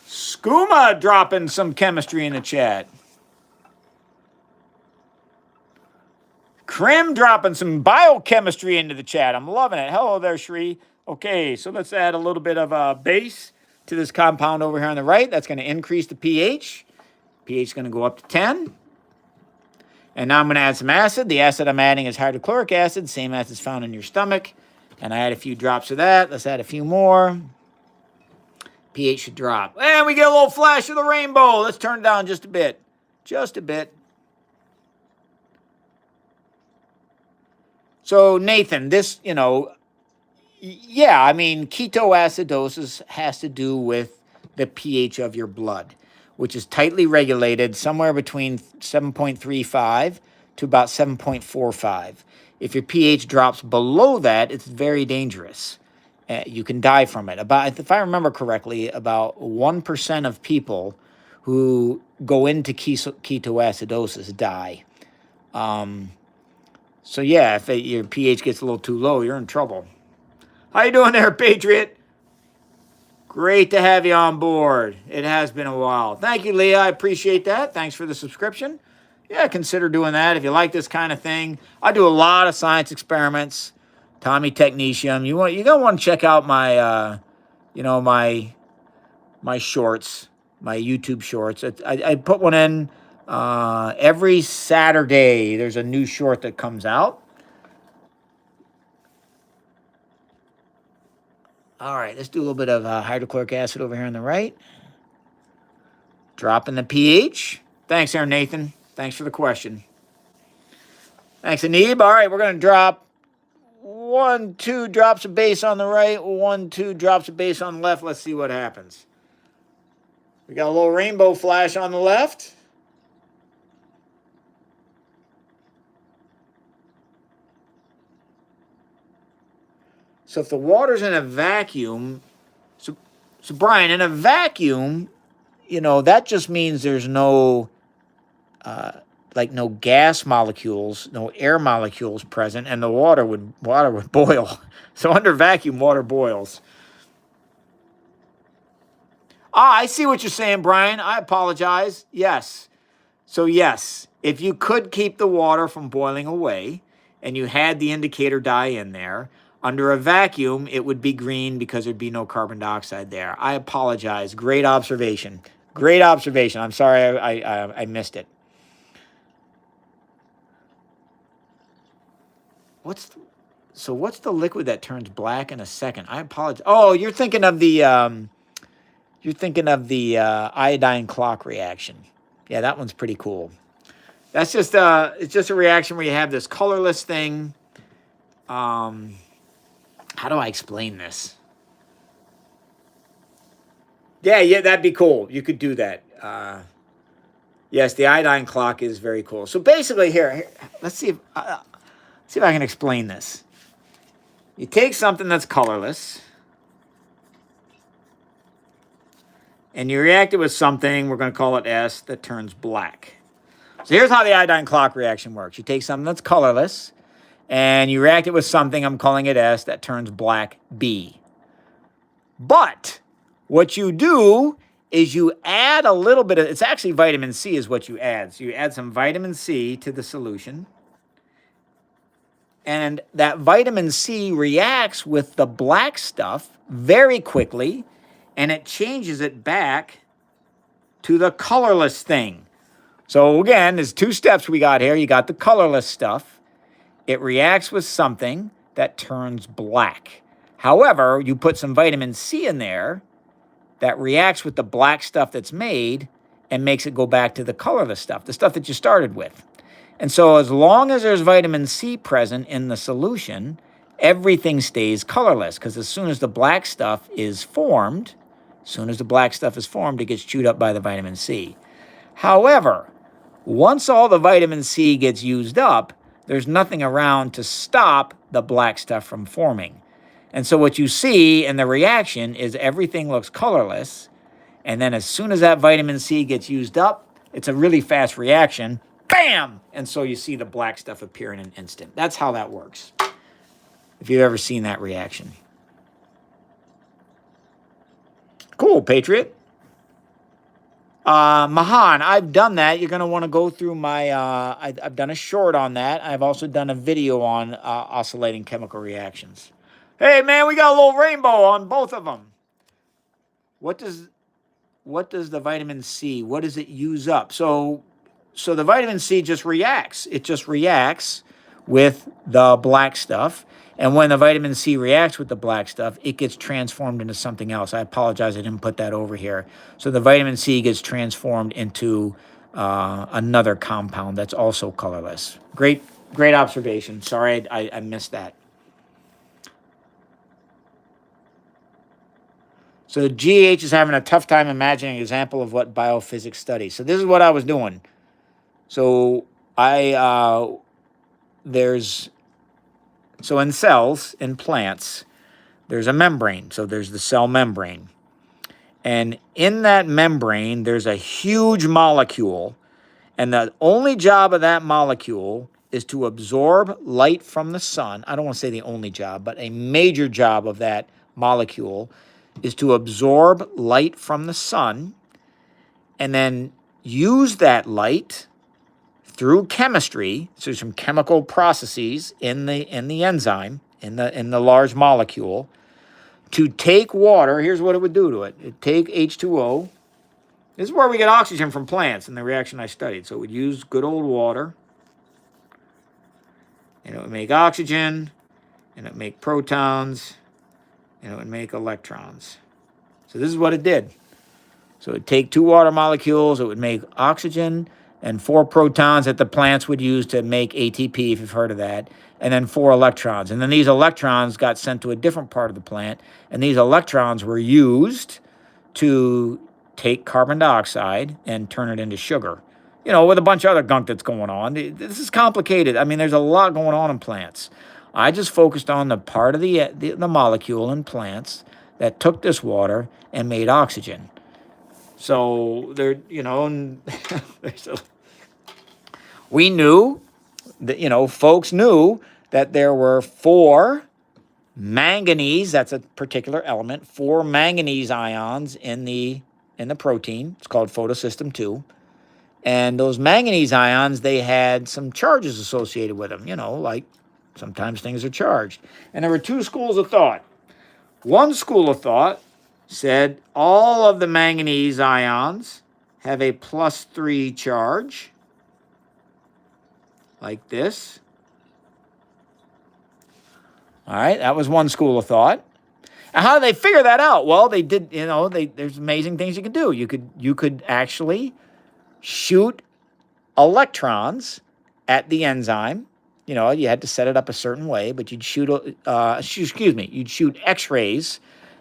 Skooma dropping some chemistry in the chat. Krim dropping some biochemistry into the chat. I'm loving it. Hello there, Shri. Okay, so let's add a little bit of base to this compound over here on the right. That's going to increase the pH. pH is going to go up to 10. And now I'm going to add some acid. The acid I'm adding is hydrochloric acid, same acid is found in your stomach. And I add a few drops of that. Let's add a few more. pH should drop. And we get a little flash of the rainbow. Let's turn it down just a bit. Just a bit. So, Nathan, this, you know, yeah, I mean, ketoacidosis has to do with the pH of your blood, which is tightly regulated somewhere between 7.35 to about 7.45. If your pH drops below that, it's very dangerous. You can die from it. About, if I remember correctly, about 1% of people who go into ketoacidosis die. So yeah, if your pH gets a little too low, you're in trouble. How you doing there, Patriot? Great to have you on board. It has been a while. Thank you, Leah. I appreciate that. Thanks for the subscription. Yeah, consider doing that if you like this kind of thing. I do a lot of science experiments. Tommy Technetium. You're gonna want to check out my my shorts, my YouTube shorts. I put one in every Saturday. There's a new short that comes out. All right, let's do a little bit of hydrochloric acid over here on the right. Dropping the pH. Thanks there, Nathan. Thanks for the question. Thanks, Anib. All right, we're going to drop 1, 2 drops of base on the right, 1, 2 drops of base on the left. Let's see what happens. We got a little rainbow flash on the left. So if the water's in a vacuum, so Brian, in a vacuum, you know, that just means there's no, no gas molecules, no air molecules present, and the water would boil. So under vacuum, water boils. I see what you're saying, Brian. I apologize. Yes. So yes, if you could keep the water from boiling away, and you had the indicator dye in there, under a vacuum, it would be green because there'd be no carbon dioxide there. I apologize. Great observation. Great observation. I'm sorry I missed it. What's the liquid that turns black in a second? I apologize. Oh, you're thinking of the iodine clock reaction. Yeah, that one's pretty cool. That's just it's just a reaction where you have this colorless thing. How do I explain this? Yeah, that'd be cool. You could do that. Yes, the iodine clock is very cool. So basically, here let's see if I can explain this. You take something that's colorless, and you react it with something, we're going to call it S, that turns black. So here's how the iodine clock reaction works. You take something that's colorless, and you react it with something, I'm calling it S, that turns black, B. But what you do is you add a little bit of, it's actually vitamin C is what you add. So you add some vitamin C to the solution. And that vitamin C reacts with the black stuff very quickly, and it changes it back to the colorless thing. So again, there's two steps we got here. You got the colorless stuff. It reacts with something that turns black. However, you put some vitamin C in there that reacts with the black stuff that's made and makes it go back to the colorless stuff, the stuff that you started with. And so as long as there's vitamin C present in the solution, everything stays colorless, because as soon as the black stuff is formed, it gets chewed up by the vitamin C. However, once all the vitamin C gets used up, there's nothing around to stop the black stuff from forming. And so what you see in the reaction is everything looks colorless, and then as soon as that vitamin C gets used up, it's a really fast reaction. Bam! And so you see the black stuff appear in an instant. That's how that works, if you've ever seen that reaction. Cool, Patriot. Mahan, I've done that. You're going to want to go through my, I've done a short on that. I've also done a video on oscillating chemical reactions. Hey, man, we got a little rainbow on both of them. What does the vitamin C, what does it use up? So the vitamin C just reacts. It just reacts with the black stuff. And when the vitamin C reacts with the black stuff, it gets transformed into something else. I apologize, I didn't put that over here. So the vitamin C gets transformed into another compound that's also colorless. Great observation. Sorry, I missed that. So GH is having a tough time imagining an example of what biophysics studies. So this is what I was doing. So so in cells, in plants, there's a membrane. So there's the cell membrane. And in that membrane, there's a huge molecule. And the only job of that molecule is to absorb light from the sun. I don't want to say the only job, but a major job of that molecule is to absorb light from the sun and then use that light through chemistry, so some chemical processes in the enzyme, in the large molecule, to take water. Here's what it would do to it. It'd take H2O. This is where we get oxygen from plants in the reaction I studied. So it would use good old water, and it would make oxygen, and it would make protons, and it would make electrons. So this is what it did. So it would take two water molecules, it would make oxygen, and 4 protons that the plants would use to make ATP, if you've heard of that, and then 4 electrons. And then these electrons got sent to a different part of the plant, and these electrons were used to take carbon dioxide and turn it into sugar. You know, with a bunch of other gunk that's going on. This is complicated. I mean, there's a lot going on in plants. I just focused on the part of the molecule in plants that took this water and made oxygen. So there, you know, and we knew that, you know, folks knew that there were 4 manganese, that's a particular element, 4 manganese ions in the protein. It's called photosystem 2. And those manganese ions, they had some charges associated with them, you know, like sometimes things are charged. And there were 2 schools of thought. One school of thought said all of the manganese ions have a +3 charge, like this. All right, that was one school of thought. And how did they figure that out? Well, they did, you know, there's amazing things you could do. You could actually shoot electrons at the enzyme. You know, you had to set it up a certain way, but you'd shoot, you'd shoot X-rays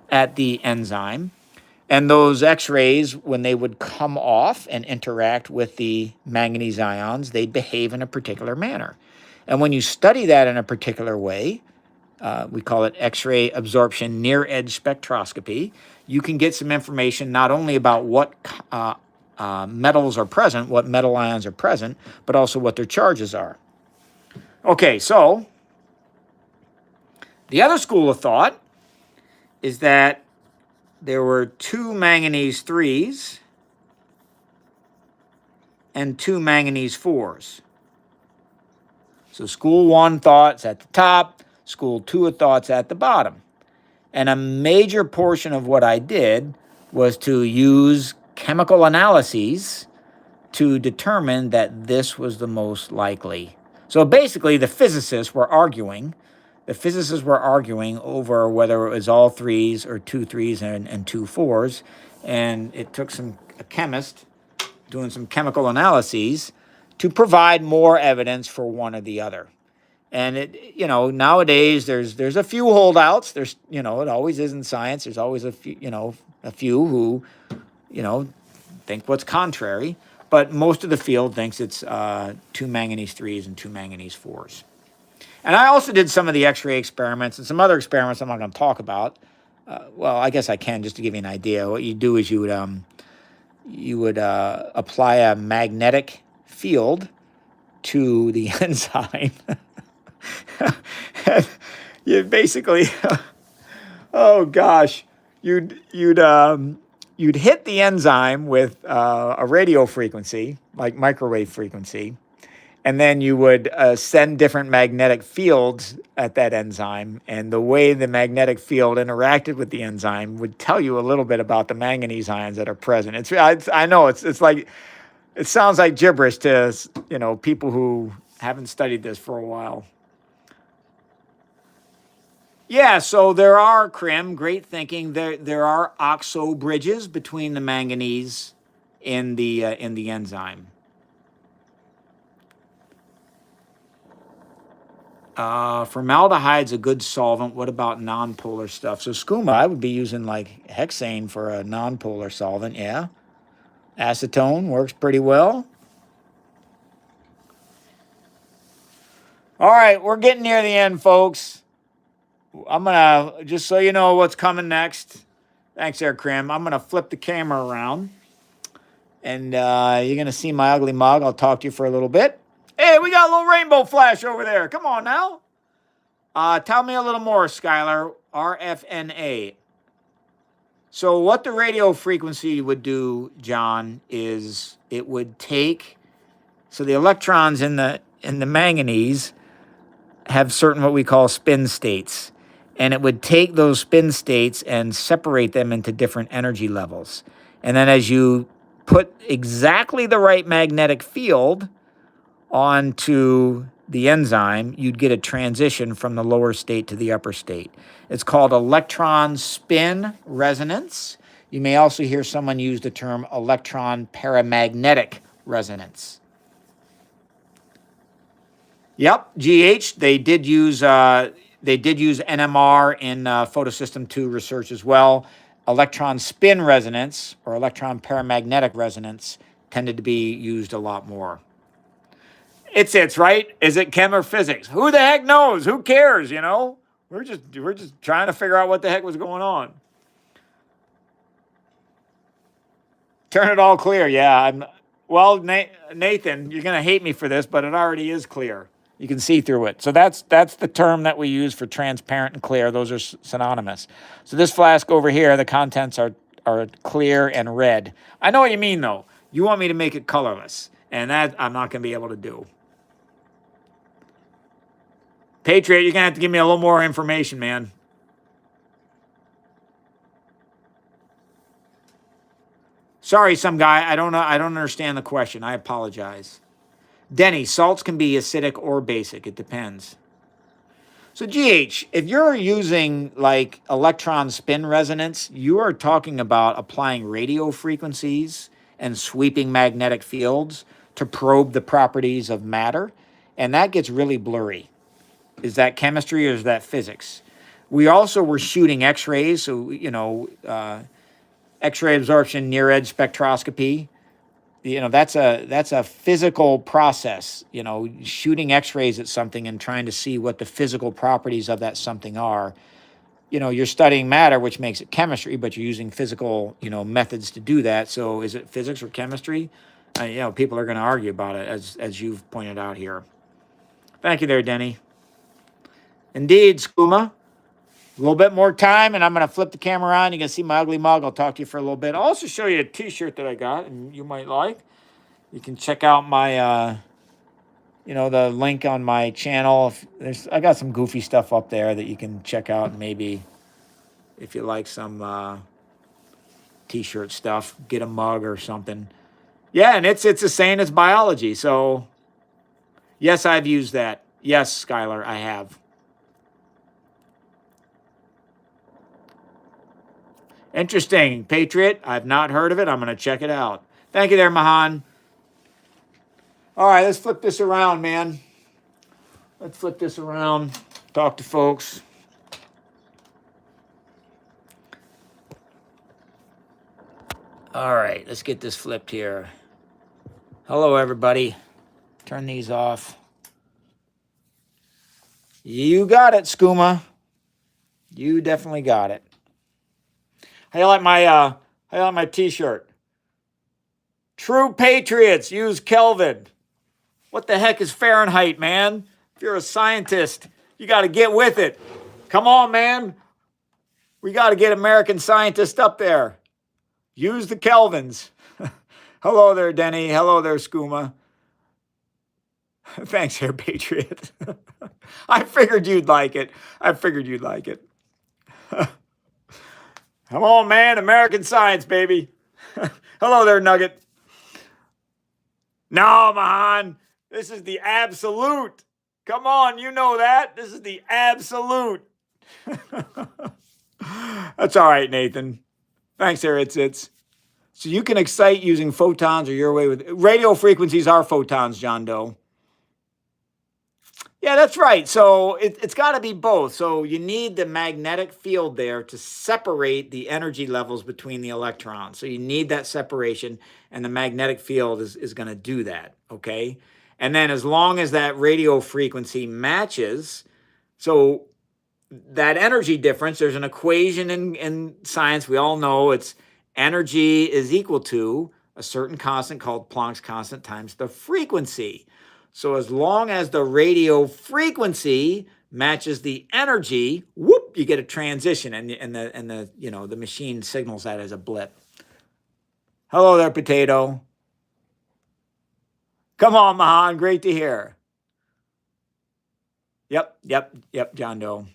at the enzyme. And those X-rays, when they would come off and interact with the manganese ions, they'd behave in a particular manner. And when you study that in a particular way, we call it X-ray absorption near-edge spectroscopy, you can get some information not only about what metals are present, what metal ions are present, but also what their charges are. Okay, so the other school of thought is that there were 2 manganese 3s and 2 manganese 4s. So school 1 thought's at the top, school 2 thought's at the bottom. And a major portion of what I did was to use chemical analyses to determine that this was the most likely. So basically, the physicists were arguing over whether it was all 3s or 2 3s and 2 4s. And it took a chemist doing some chemical analyses to provide more evidence for one or the other. And nowadays there's a few holdouts. There's, it always is in science. There's always a few who, think what's contrary. But most of the field thinks it's 2 manganese 3s and 2 manganese 4s. And I also did some of the X-ray experiments and some other experiments I'm not going to talk about. Well, I guess I can just to give you an idea. What you do is you would apply a magnetic field to the enzyme. And you basically, oh gosh, you'd hit the enzyme with a radio frequency, like microwave frequency, and then you would send different magnetic fields at that enzyme, and the way the magnetic field interacted with the enzyme would tell you a little bit about the manganese ions that are present. I know it's like, it sounds like gibberish to people who haven't studied this for a while. Yeah, so there are, Krim, great thinking. There are oxo bridges between the manganese in the enzyme. Formaldehyde's a good solvent. What about nonpolar stuff? So skooma, I would be using like hexane for a nonpolar solvent, yeah. Acetone works pretty well. All right, we're getting near the end, folks. I'm going to, just so you know what's coming next. Thanks there, Krim. I'm going to flip the camera around. And you're going to see my ugly mug. I'll talk to you for a little bit. Hey, we got a little rainbow flash over there. Come on now. Tell me a little more, Skylar. RFNA. So what the radio frequency would do, John, is it would take, so the electrons in the manganese have certain what we call spin states. And it would take those spin states and separate them into different energy levels. And then as you put exactly the right magnetic field onto the enzyme, you'd get a transition from the lower state to the upper state. It's called electron spin resonance. You may also hear someone use the term electron paramagnetic resonance. Yep, GH, they did use NMR in photosystem 2 research as well. Electron spin resonance or electron paramagnetic resonance tended to be used a lot more. It's right? Is it chem or physics? Who the heck knows? Who cares, We're just trying to figure out what the heck was going on. Turn it all clear. Yeah, well, Nathan, you're going to hate me for this, but it already is clear. You can see through it. So that's the term that we use for transparent and clear. Those are synonymous. So this flask over here, the contents are clear and red. I know what you mean, though. You want me to make it colorless, and that I'm not going to be able to do. Patriot, you're going to have to give me a little more information, man. Sorry, some guy. I don't understand the question. I apologize. Denny, salts can be acidic or basic. It depends. So GH, if you're using like electron spin resonance, you are talking about applying radio frequencies and sweeping magnetic fields to probe the properties of matter. And that gets really blurry. Is that chemistry or is that physics? We also were shooting X-rays. So, X-ray absorption near edge spectroscopy. That's a physical process, shooting X-rays at something and trying to see what the physical properties of that something are. You're studying matter, which makes it chemistry, but you're using physical, methods to do that. So is it physics or chemistry? People are going to argue about it, as you've pointed out here. Thank you there, Denny. Indeed, Skooma. A little bit more time, and I'm going to flip the camera on. You can see my ugly mug. I'll talk to you for a little bit. I'll also show you a T-shirt that I got, and you might like. You can check out my, the link on my channel. I got some goofy stuff up there that you can check out, and maybe if you like some T-shirt stuff, get a mug or something. Yeah, and it's the same as biology. So, yes, I've used that. Yes, Skylar, I have. Interesting. Patriot, I've not heard of it. I'm going to check it out. Thank you there, Mahan. All right, let's flip this around, man. Let's flip this around. Talk to folks. All right, let's get this flipped here. Hello, everybody. Turn these off. You got it, Skooma. You definitely got it. How you like my T-shirt? True patriots use Kelvin. What the heck is Fahrenheit, man? If you're a scientist, you got to get with it. Come on, man. We got to get American scientists up there. Use the Kelvins. Hello there, Denny. Hello there, Skooma. Thanks, Air Patriot. I figured you'd like it. Come on, man. American science, baby. Hello there, Nugget. No, Mahan. This is the absolute. Come on, you know that. This is the absolute. That's all right, Nathan. Thanks, there, it's. So you can excite using photons or your way with radio frequencies are photons, John Doe. Yeah, that's right. So it's got to be both. So you need the magnetic field there to separate the energy levels between the electrons. So you need that separation, and the magnetic field is going to do that, okay? And then as long as that radio frequency matches, so that energy difference, there's an equation in science. We all know it's energy is equal to a certain constant called Planck's constant times the frequency. So as long as the radio frequency matches the energy, whoop, you get a transition, and the machine signals that as a blip. Hello there, Potato. Come on, Mahan, great to hear. Yep, John Doe.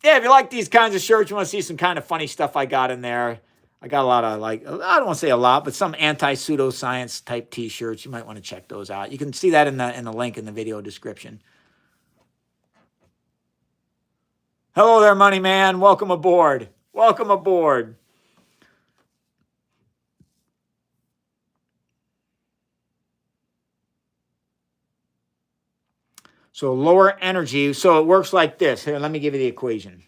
Yeah, if you like these kinds of shirts, you want to see some kind of funny stuff I got in there. I got a lot of, I don't want to say a lot, but some anti-pseudoscience type T-shirts. You might want to check those out. You can see that in the link in the video description. Hello there, Money Man. Welcome aboard. Welcome aboard. So lower energy. So it works like this. Here, let me give you the equation.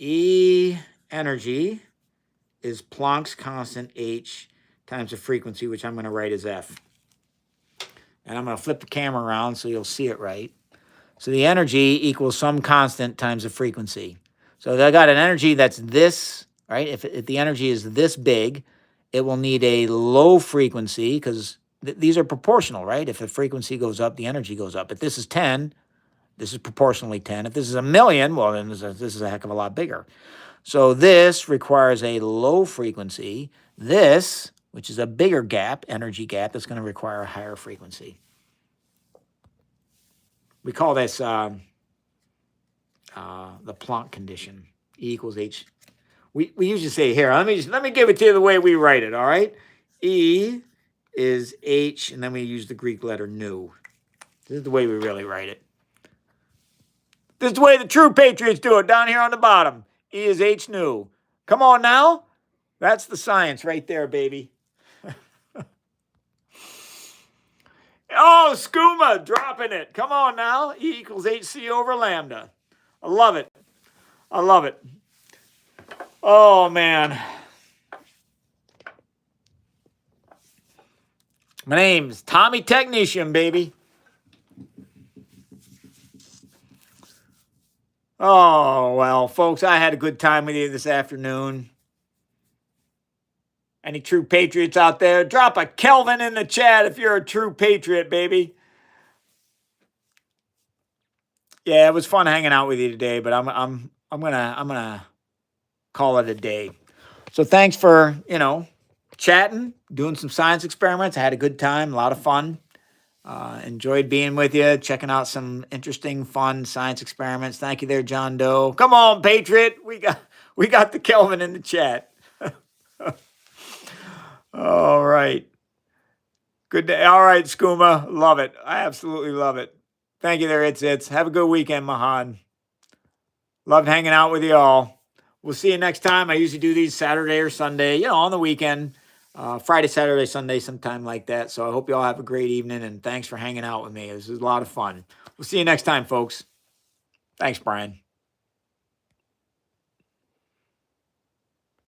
E energy is Planck's constant H times the frequency, which I'm going to write as F. And I'm going to flip the camera around so you'll see it right. So the energy equals some constant times the frequency. So I got an energy that's this, right? If the energy is this big, it will need a low frequency because these are proportional, right? If the frequency goes up, the energy goes up. If this is 10, this is proportionally 10. If this is 1,000,000, well, then this is a heck of a lot bigger. So this requires a low frequency. This, which is a bigger gap, energy gap, that's going to require a higher frequency. We call this the Planck condition. E equals H. We usually say here, let me give it to you the way we write it, all right? E is H, and then we use the Greek letter nu. This is the way we really write it. This is the way the true patriots do it down here on the bottom. E is H nu. Come on now. That's the science right there, baby. Oh, skooma, dropping it. Come on now. E equals hc over lambda. I love it. I love it. Oh, man. My name's Tommy Technetium, baby. Oh, well, folks, I had a good time with you this afternoon. Any true patriots out there? Drop a Kelvin in the chat if you're a true patriot, baby. Yeah, it was fun hanging out with you today, but I'm gonna call it a day. So thanks for, chatting, doing some science experiments. I had a good time, a lot of fun. Enjoyed being with you, checking out some interesting, fun science experiments. Thank you there, John Doe. Come on, Patriot. We got the Kelvin in the chat. All right. Good day. All right, Skooma. Love it. I absolutely love it. Thank you there, It's. Have a good weekend, Mahan. Loved hanging out with you all. We'll see you next time. I usually do these Saturday or Sunday, on the weekend. Friday, Saturday, Sunday, sometime like that. So I hope you all have a great evening, and thanks for hanging out with me. This was a lot of fun. We'll see you next time, folks. Thanks, Brian.